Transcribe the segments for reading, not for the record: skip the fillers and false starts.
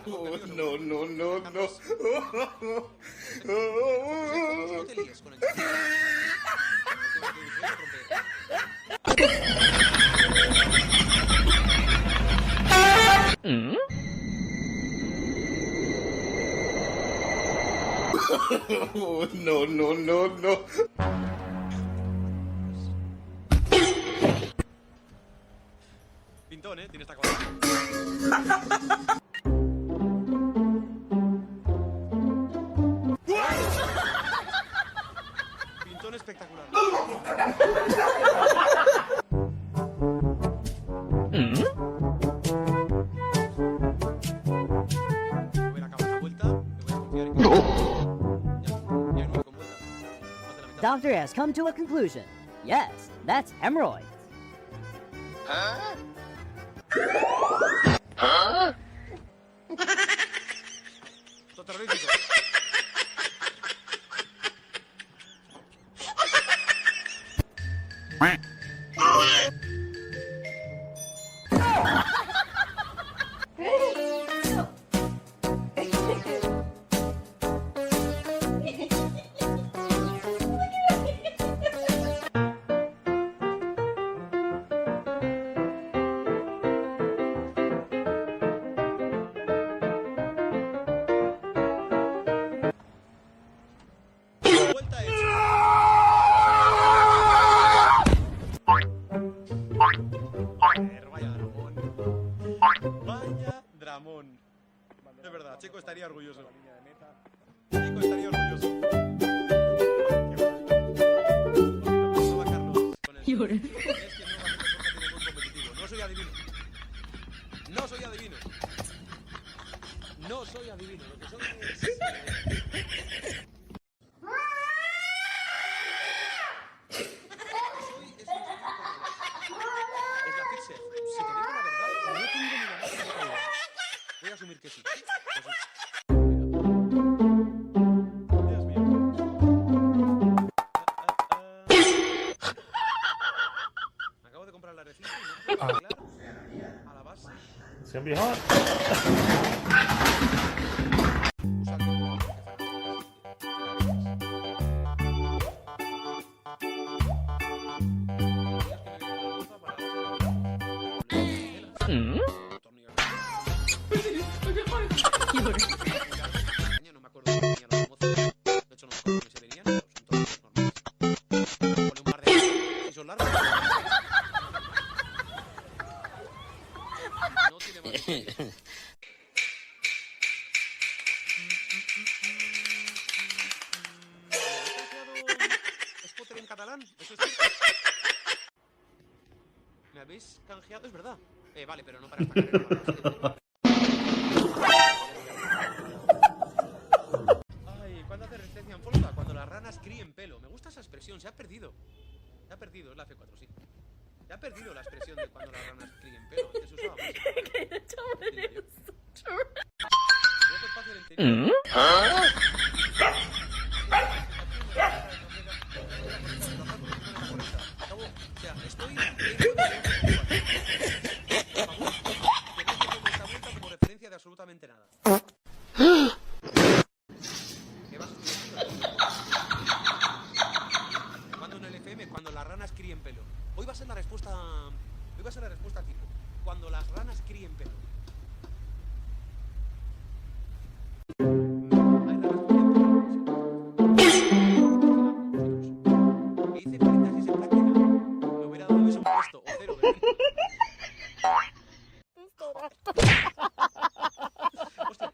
No, no, no, no. No te líes con el chico. No, no, no, no. Pintón, tiene esta cosa. Pintón espectacular. Voy a acabar la vuelta. Me voy a confiar en que... Ya no voy con vuelta. Más de la mitad. Doctor has come to a conclusion. Yes, that's hemorrhoids. Esto es terrorífico. Vuelta hecha. Vaya dramón. Vaya dramón. Es verdad, Checo estaría orgulloso. Checo estaría orgulloso. No va Carlos con el... Es que no va a ser tiene muy competitivo. No soy adivino. No soy adivino. No soy adivino. Lo que soy es... Es la pizza. Si te digo la verdad, no tengo ni la más remota idea. Voy a asumir que sí. Pues sí. Dios mío. Me acabo de comprar la receta y no puedo arreglar a la base. It's gonna be hot. Usar el no me acuerdo si tenía los mozos. De hecho, no me acuerdo que se venían, pero son todos normales. Ponle un par de si son largos. No tiene más misterio. ¿Es Potter en catalán? ¿Eso es cierto? ¿Me habéis canjeado? Es verdad. Vale, pero no para esta carrera. Ay, ¿cuándo hace resistencia en Polska? Cuando las ranas críen pelo. Me gusta esa expresión, se ha perdido. Se ha perdido, es la F4, sí. Se ha perdido la expresión de cuando las ranas críen pelo. Antes se usaba más. Dejo espacio en el interior. Acabo, o sea, estoy... como referencia de absolutamente nada. ¿Qué vas estudiando? Cuando en el FM, cuando las ranas críen pelo. Hoy va a ser la respuesta. Hoy va a ser la respuesta tipo. Cuando las ranas críen pelo. Hay ranas que críen pelo. Que dice 46 en práctica. Me hubiera dado eso un puesto o 0 de 10. Hostia,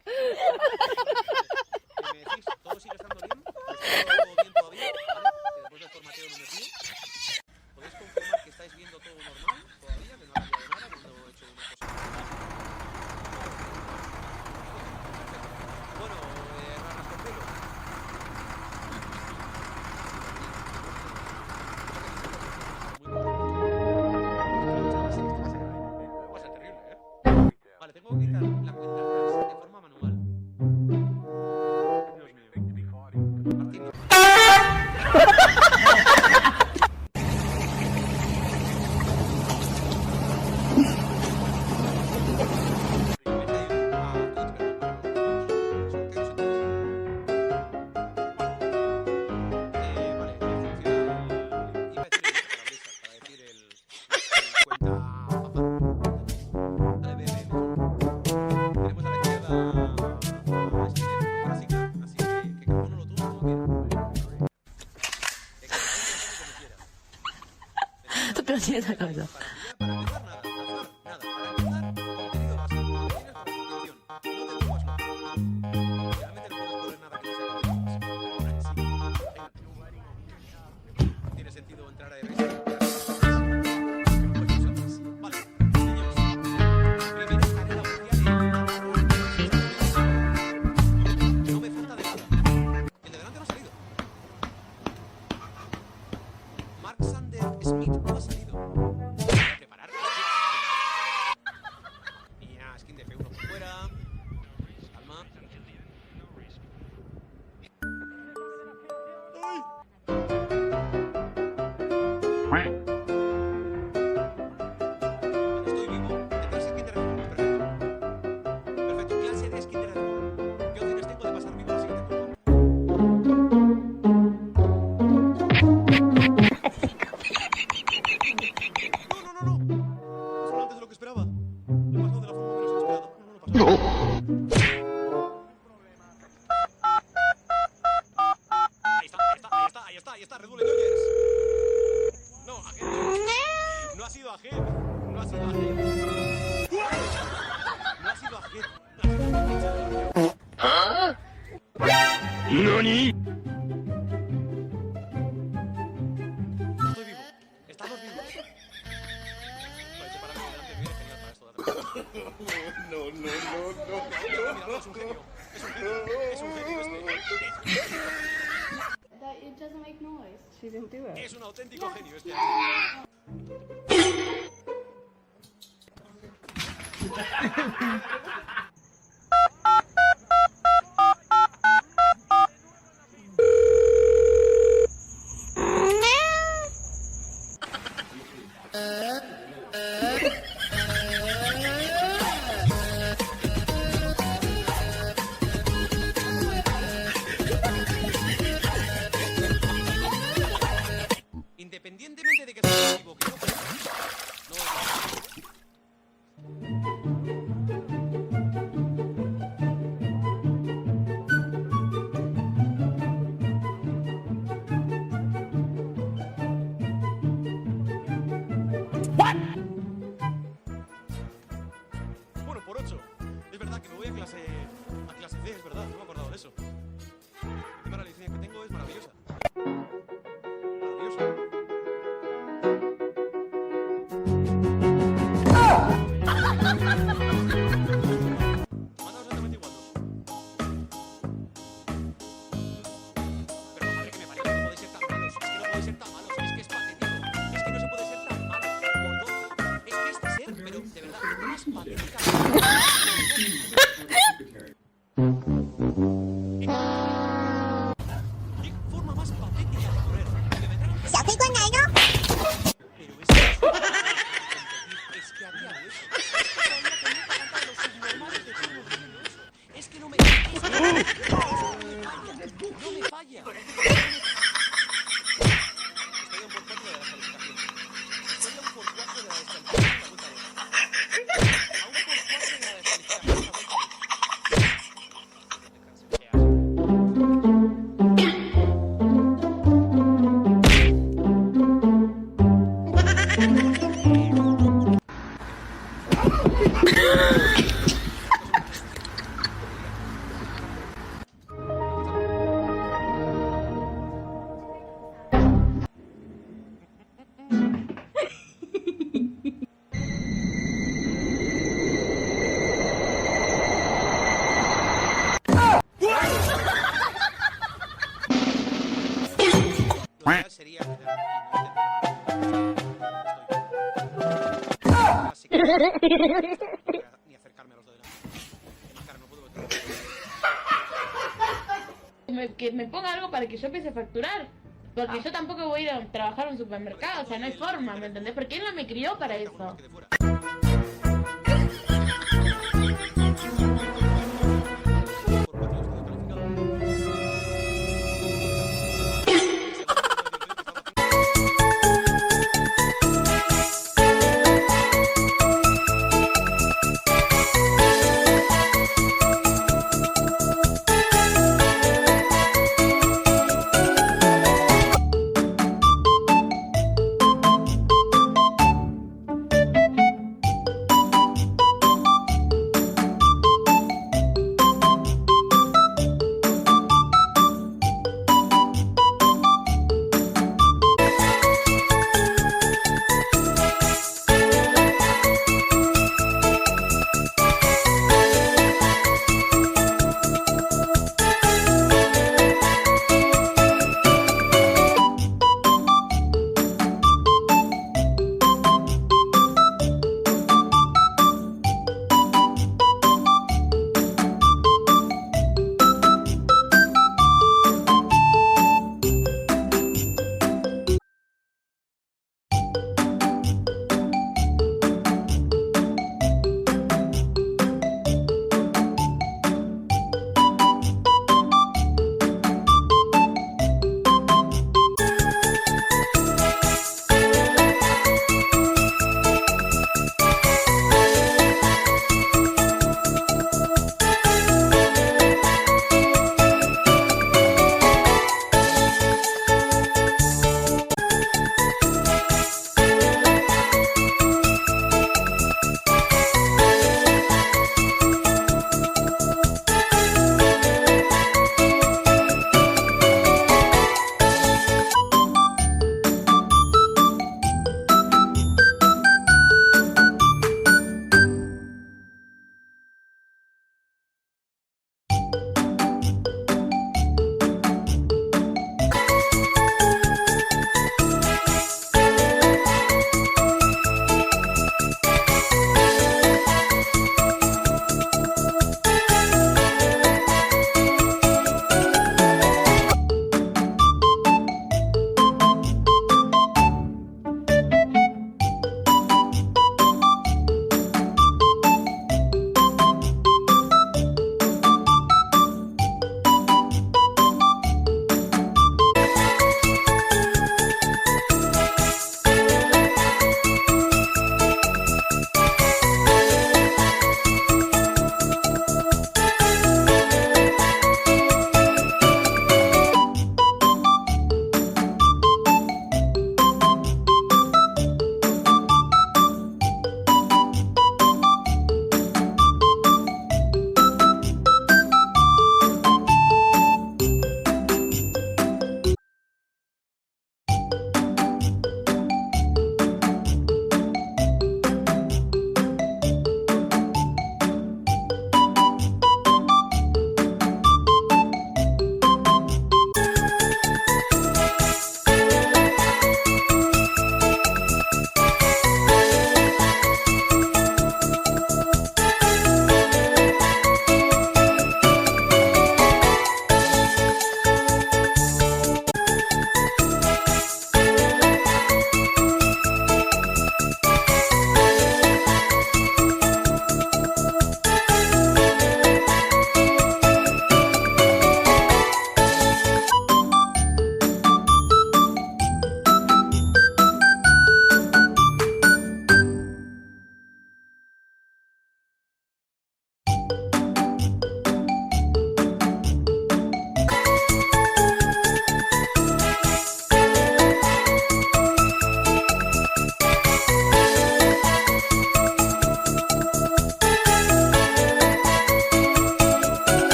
tiene esa cabeza. Para empezar, nada. Para empezar, contenido básico. Tienes por suscripción. No te pongas loco. Realmente no puedo poner nada que no sea contenido básico. No tiene sentido entrar a risa. Vale, niños. Primera carrera oficial en no me falta de nada. El de delante no ha salido. Mark Sander Smith no ha salido. Voy a preparar. Y ya, skin de F1 por fuera. Calma. Estoy vivo. Detrás skin de Red Bull. Perfecto. Perfecto. Clase de skin de Red Bull. ¿Qué opciones tengo de pasar vivo a la siguiente curva? No. Solo antes de lo que esperaba. He pasado de la forma menos inesperada. No pasa nada. Ahí está, Red Bull Enjoyers. No, Agel. No ha sido Agel. No ha sido Agel. No ha sido Agel. ¿Nani? Estoy vivo. Estamos vivos. Vale, separarme delante viene genial para esto de atrás. No. Míralo, es un genio. Es un genio este. That it doesn't make noise. She didn't do it. Es un auténtico genio este. Independientemente de que sea vivo que no, bueno, por 8. Es verdad que me voy a clase C, es verdad, no me he acordado de eso. Encima la licencia que tengo es maravillosa. Maravillosa. Manda exactamente igual, ¿no? Pero madre que me parió, no podéis ser tan malos. Es que no podéis ser tan malos. Es que es patético. Es que no se puede ser tan malo. Por 12. Es que este ser, pero de verdad, es patética. ¿Qué forma más patética de correr? Que me traen. Pero es que a día de hoy todavía que nunca cantan los subnormales de todos los niños. Es que no me falla. No me falla. Estoy a un por 4 de la descalificación. Estoy a un por 4 de la descalificación. A un por 4 de la descalificación. Lo ideal sería quedarme aquí, no ni acercarme a los de delante. Cara, no puedo meter. Que me ponga algo para que yo empiece a facturar. Porque yo tampoco voy a ir a trabajar en un supermercado, o sea, no hay forma, ¿me entendés? Porque él no me crió para eso. Que de fuera.